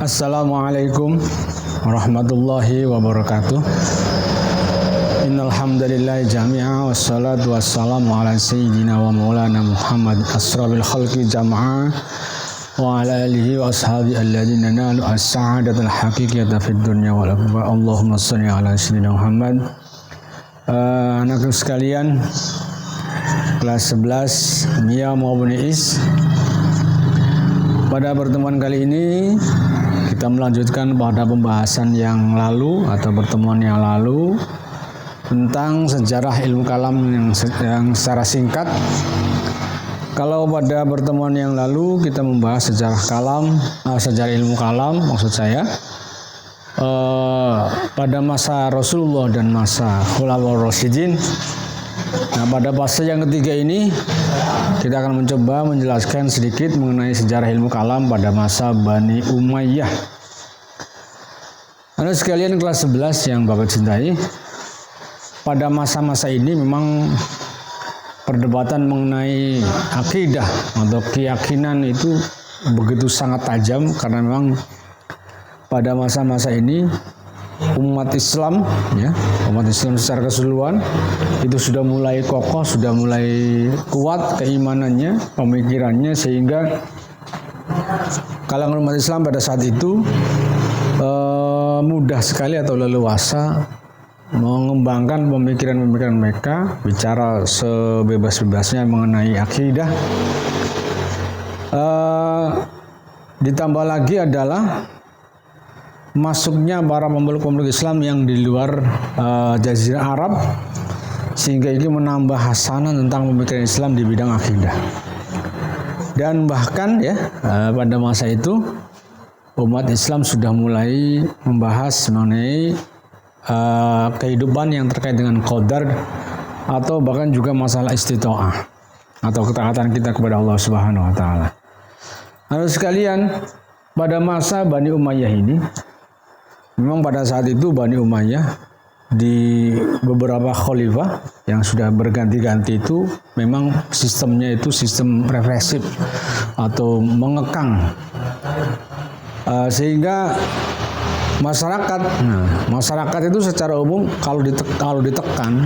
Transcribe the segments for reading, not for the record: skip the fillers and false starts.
Assalamualaikum warahmatullahi wabarakatuh. Innal hamdalillah jami'a wassalatu wassalamu ala sayyidina wa maulana Muhammad asrafil khalqi jam'a wa ala alihi wa ashabi alladhina nalu as-sa'adatal haqiqiyata fid dunya wal akhirah. Allahumma shalli ala sayyidina Muhammad. Anak sekalian, kelas 11 Mia maupun Is, pada pertemuan kali ini kita melanjutkan pada pembahasan yang lalu atau pertemuan yang lalu tentang sejarah ilmu kalam yang secara singkat. Kalau pada pertemuan yang lalu kita membahas sejarah kalam, sejarah ilmu kalam maksud saya, pada masa Rasulullah dan masa Khulafaur Rasyidin. Nah, pada fase yang ketiga ini kita akan mencoba menjelaskan sedikit mengenai sejarah ilmu kalam pada masa Bani Umayyah. Anak sekalian kelas 11 yang Bapak cintai, pada masa-masa ini memang perdebatan mengenai akidah atau keyakinan itu begitu sangat tajam, karena memang pada masa-masa ini umat Islam secara keseluruhan itu sudah mulai kokoh, sudah mulai kuat keimanannya, pemikirannya, sehingga kalangan umat Islam pada saat itu mudah sekali atau leluasa mengembangkan pemikiran-pemikiran mereka, bicara sebebas-bebasnya mengenai akidah. Ditambah lagi adalah masuknya para pemeluk-pemeluk Islam yang di luar Jazirah Arab, sehingga ini menambah hasanah tentang pemikiran Islam di bidang akidah. Dan bahkan pada masa itu umat Islam sudah mulai membahas mengenai kehidupan yang terkait dengan qadar, atau bahkan juga masalah istita'ah atau ketaatan kita kepada Allah Subhanahu wa taala. Lalu sekalian, pada masa Bani Umayyah ini, memang pada saat itu Bani Umayyah di beberapa khalifah yang sudah berganti-ganti itu memang sistemnya itu sistem represif atau mengekang, sehingga masyarakat itu secara umum kalau ditekan,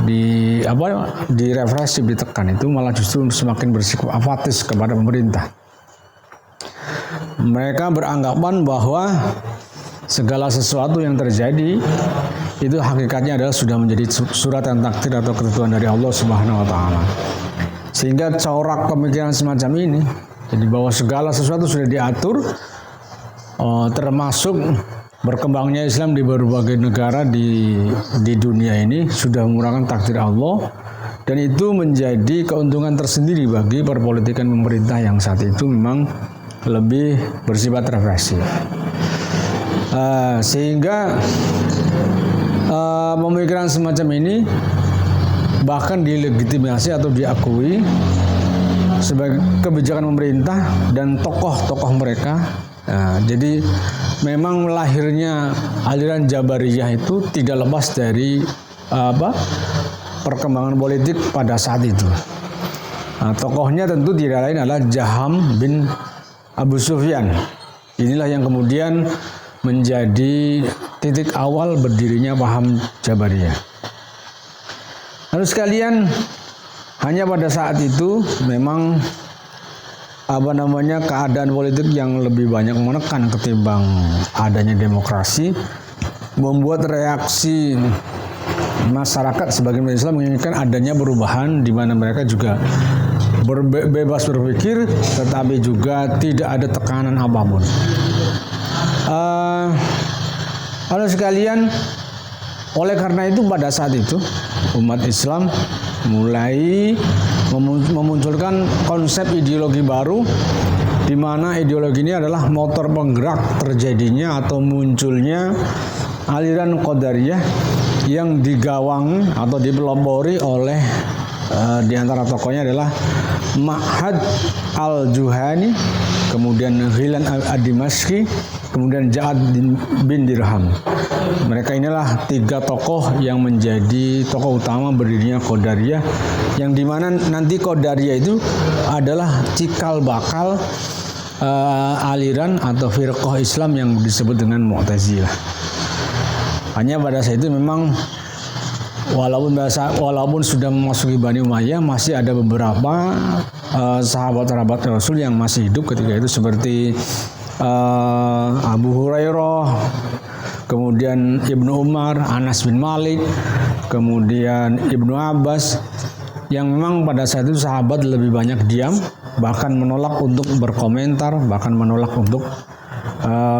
di represif, ditekan, itu malah justru semakin bersikap apatis kepada pemerintah. Mereka beranggapan bahwa segala sesuatu yang terjadi itu hakikatnya adalah sudah menjadi suratan takdir atau ketentuan dari Allah Subhanahu wa taala. Sehingga corak pemikiran semacam ini, jadi bahwa segala sesuatu sudah diatur, termasuk berkembangnya Islam di berbagai negara di dunia ini sudah menggunakan takdir Allah, dan itu menjadi keuntungan tersendiri bagi perpolitikan pemerintah yang saat itu memang lebih bersifat represif. Sehingga pemikiran semacam ini bahkan dilegitimasi atau diakui sebagai kebijakan pemerintah dan tokoh-tokoh mereka. Jadi memang lahirnya aliran Jabariyah itu tidak lepas dari perkembangan politik pada saat itu. Tokohnya tentu tidak lain adalah Jaham bin Abu Sufyan. Inilah yang kemudian menjadi titik awal berdirinya paham Jabariyah. Lalu sekalian, hanya pada saat itu memang keadaan politik yang lebih banyak menekan ketimbang adanya demokrasi, membuat reaksi masyarakat sebagian Islam menginginkan adanya perubahan di mana mereka juga bebas berpikir, tetapi juga tidak ada tekanan apapun. Lalu sekalian, oleh karena itu pada saat itu umat Islam mulai memunculkan konsep ideologi baru, di mana ideologi ini adalah motor penggerak terjadinya atau munculnya aliran Qadariyah yang digawangi atau dipelopori oleh di antara tokohnya adalah Ma'had al-Juhani, kemudian Ghilan ad-Dimashqi, kemudian Ja'ad bin Dirham. Mereka inilah tiga tokoh yang menjadi tokoh utama berdirinya Qadariyah, yang dimana nanti Qadariyah itu adalah cikal bakal aliran atau firqah Islam yang disebut dengan Mu'tazilah. Hanya pada saat itu memang walaupun sudah memasuki Bani Umayyah, masih ada beberapa sahabat-sahabat Rasul yang masih hidup ketika itu, seperti Abu Hurairah, kemudian Ibnu Umar, Anas bin Malik, kemudian Ibnu Abbas, yang memang pada saat itu sahabat lebih banyak diam, bahkan menolak untuk berkomentar, bahkan menolak untuk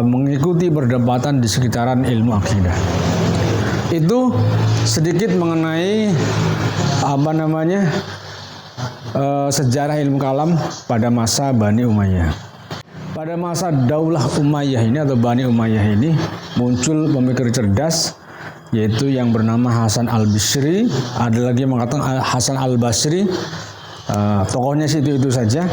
mengikuti perdebatan di sekitaran ilmu akidah. Itu sedikit mengenai sejarah ilmu kalam pada masa Bani Umayyah. Pada masa Daulah Umayyah ini atau Bani Umayyah ini muncul pemikir cerdas, yaitu yang bernama Hasan al-Bisri. Ada lagi yang mengatakan Hasan al-Basri. Tokohnya sih itu saja,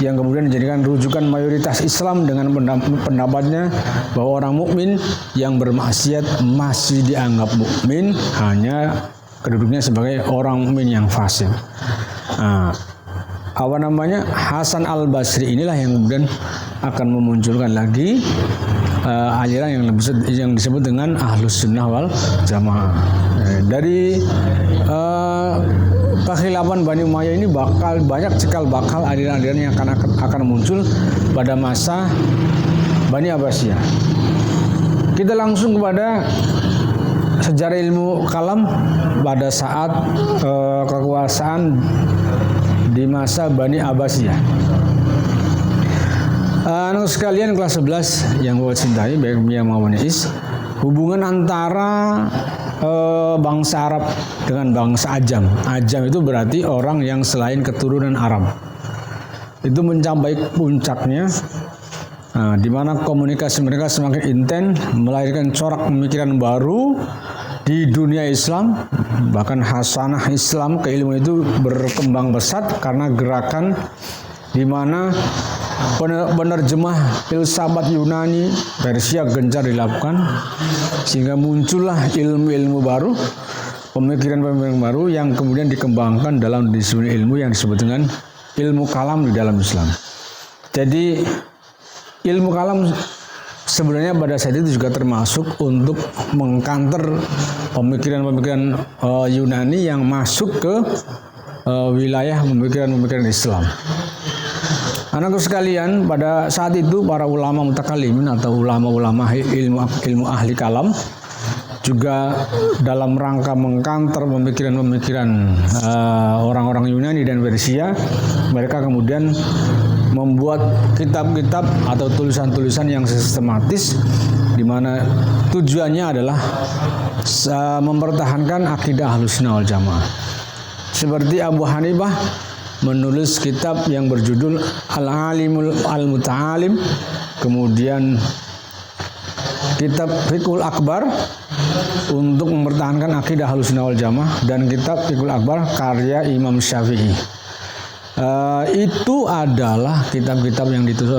yang kemudian dijadikan rujukan mayoritas Islam dengan pendapatnya bahwa orang mukmin yang bermaksiat masih dianggap mukmin, hanya keduduknya sebagai orang mukmin yang fasik. Hasan al-Basri inilah yang kemudian akan memunculkan lagi aliran yang disebut dengan Ahlus Sunnah wal Jamaah. Dari kekhilafan Bani Umayyah ini banyak cikal bakal aliran-aliran yang akan muncul pada masa Bani Abbasiyah. Kita langsung kepada sejarah ilmu kalam pada saat kekuasaan di masa Bani Abbasiyah. Anak sekalian kelas 11 yang gue cintai, baik yang maupun Is, hubungan antara bangsa Arab dengan bangsa Ajam. Ajam itu berarti orang yang selain keturunan Arab. Itu mencapai puncaknya, di mana komunikasi mereka semakin intens, melahirkan corak pemikiran baru di dunia Islam. Bahkan hasanah Islam, keilmuan itu berkembang pesat karena gerakan di mana penerjemah filsafat Yunani, Persia gencar dilakukan, sehingga muncullah ilmu-ilmu baru, pemikiran-pemikiran baru yang kemudian dikembangkan dalam disiplin ilmu yang disebut dengan ilmu kalam di dalam Islam. Jadi ilmu kalam sebenarnya pada saat itu juga termasuk untuk mengkanter pemikiran-pemikiran Yunani yang masuk ke wilayah pemikiran-pemikiran Islam. Anakku sekalian, pada saat itu para ulama mutakalimin atau ulama-ulama ilmu ahli kalam juga dalam rangka mengkanter pemikiran-pemikiran orang-orang Yunani dan Persia, mereka kemudian membuat kitab-kitab atau tulisan-tulisan yang sistematis, di mana tujuannya adalah mempertahankan akidah Ahlus Sunnah wal Jamaah. Seperti Abu Hanifah menulis kitab yang berjudul Al-Alimul Al-Muta'alim, kemudian kitab Fiqhul Akbar untuk mempertahankan akidah Ahlus Sunnah wal Jamaah, dan kitab Fiqhul Akbar karya Imam Syafi'i. Itu adalah kitab-kitab yang ditulis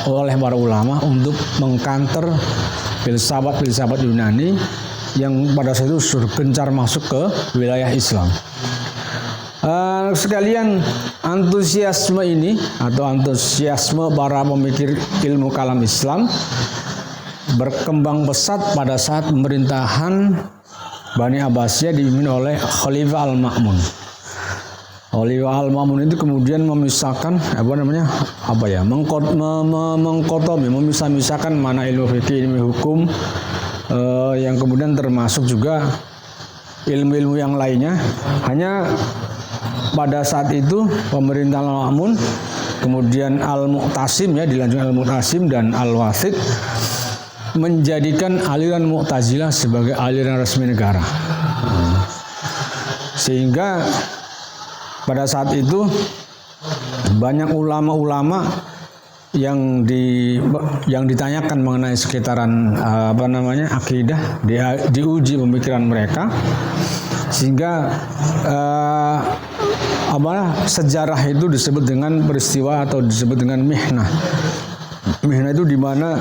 oleh para ulama untuk mengkanter filsafat Yunani yang pada saat itu sudah gencar masuk ke wilayah Islam. Sekalian, antusiasme ini atau antusiasme para pemikir ilmu kalam Islam berkembang pesat pada saat pemerintahan Bani Abbasiyah dipimpin oleh Khalifah Al-Ma'mun. Khalifah Al-Ma'mun itu kemudian memisahkan memisah-misahkan mana ilmu fikih, ilmu hukum, yang kemudian termasuk juga ilmu-ilmu yang lainnya. Hanya pada saat itu pemerintahan Al-Ma'mun, kemudian Al-Mu'tasim, dilanjutkan Al-Mu'tasim dan Al-Wathid, menjadikan aliran Mu'tazilah sebagai aliran resmi negara. Sehingga pada saat itu banyak ulama-ulama yang ditanyakan mengenai sekitaran akidah, diuji pemikiran mereka, sehingga sejarah itu disebut dengan peristiwa atau disebut dengan mihnah. Mihnah itu di mana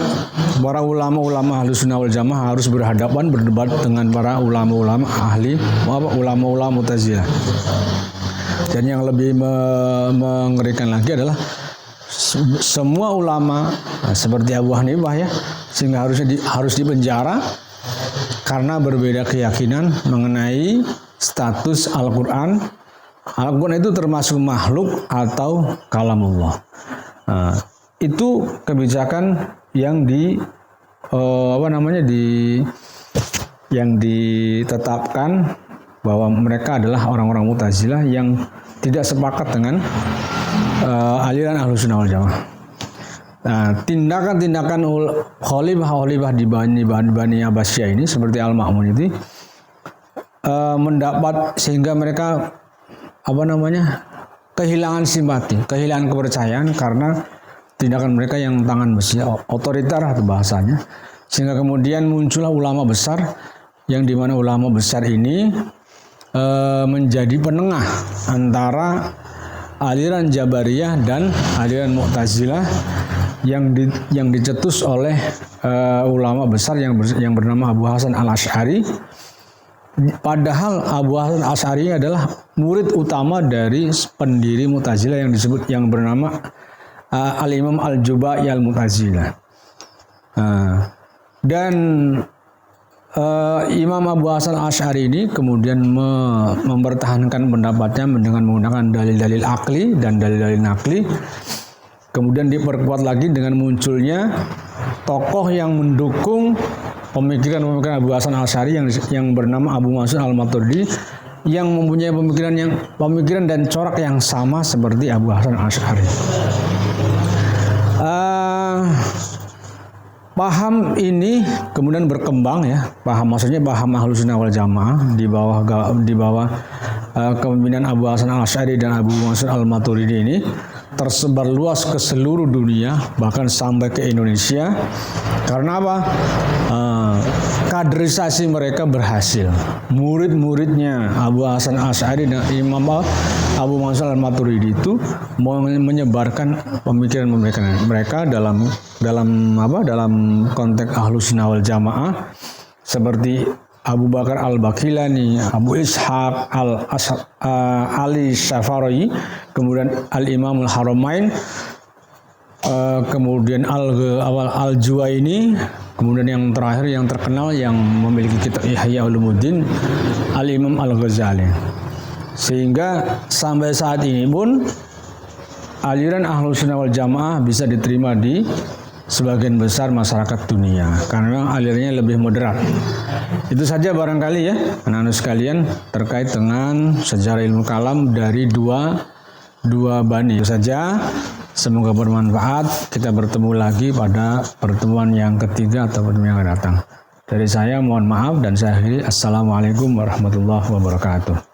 para ulama-ulama Ahlus Sunnah wal Jamaah harus berhadapan berdebat dengan para ulama-ulama ulama-ulama Mu'tazilah. Dan yang lebih mengerikan lagi adalah semua ulama seperti Abu Hanifah ya, sehingga harus dipenjara karena berbeda keyakinan mengenai status Al-Quran. Al-Quran itu termasuk makhluk atau kalamullah. Itu kebijakan yang yang ditetapkan bahwa mereka adalah orang-orang Mu'tazilah yang tidak sepakat dengan aliran Ahlussunnah wal Jamaah. Nah, tindakan-tindakan khalifah di Bani Abbasiyah ini seperti Al-Ma'mun itu mendapat sehingga mereka kehilangan simpati, kehilangan kepercayaan karena tindakan mereka yang tangan besi, otoriter atau bahasanya, sehingga kemudian muncullah ulama besar yang dimana ulama besar ini menjadi penengah antara aliran Jabariyah dan aliran Mu'tazilah yang dicetus oleh ulama besar yang bernama Abu Hasan Al-Asy'ari. Padahal Abu Hasan Al-Asy'ari adalah murid utama dari pendiri Mu'tazilah yang bernama Al-Imam Al-Jubai Al-Mu'tazilah. Dan Imam Abu Hasan Al-Asy'ari ini kemudian mempertahankan pendapatnya dengan menggunakan dalil-dalil akli dan dalil-dalil nakli. Kemudian diperkuat lagi dengan munculnya tokoh yang mendukung pemikiran Abu Hasan Al-Asy'ari yang bernama Abu Mansur Al-Maturidi, yang mempunyai pemikiran dan corak yang sama seperti Abu Hasan Al-Asy'ari. Paham ini kemudian berkembang ya, maksudnya paham Ahlussunnah wal Jamaah di bawah kepemimpinan Abu Hasan Al-Asy'ari dan Abu Mansur Al-Maturidi ini tersebar luas ke seluruh dunia, bahkan sampai ke Indonesia. Karena apa? Kaderisasi mereka berhasil. Murid-muridnya Abu Hasan Al-Asy'ari dan Imam Abu Mansur Al-Maturidi itu menyebarkan pemikiran mereka dalam konteks Ahlussunnah wal Jamaah, seperti Abu Bakar Al-Bakilani, Abu Ishaq Ali Syafi'i, kemudian Al-Imam Al-Haramain, kemudian Al-Juwaini, kemudian yang terakhir yang terkenal yang memiliki kitab Ihya Ulumuddin, Al-Imam Al-Ghazali. Sehingga sampai saat ini pun aliran Ahlussunnah wal Jamaah bisa diterima di sebagian besar masyarakat dunia karena alirannya lebih moderat. Itu saja barangkali ya anak-anak sekalian terkait dengan sejarah ilmu kalam dari dua bani. Itu saja, semoga bermanfaat. Kita bertemu lagi pada pertemuan yang ketiga atau pertemuan yang akan datang. Dari saya mohon maaf dan saya akhiri. Assalamualaikum warahmatullahi wabarakatuh.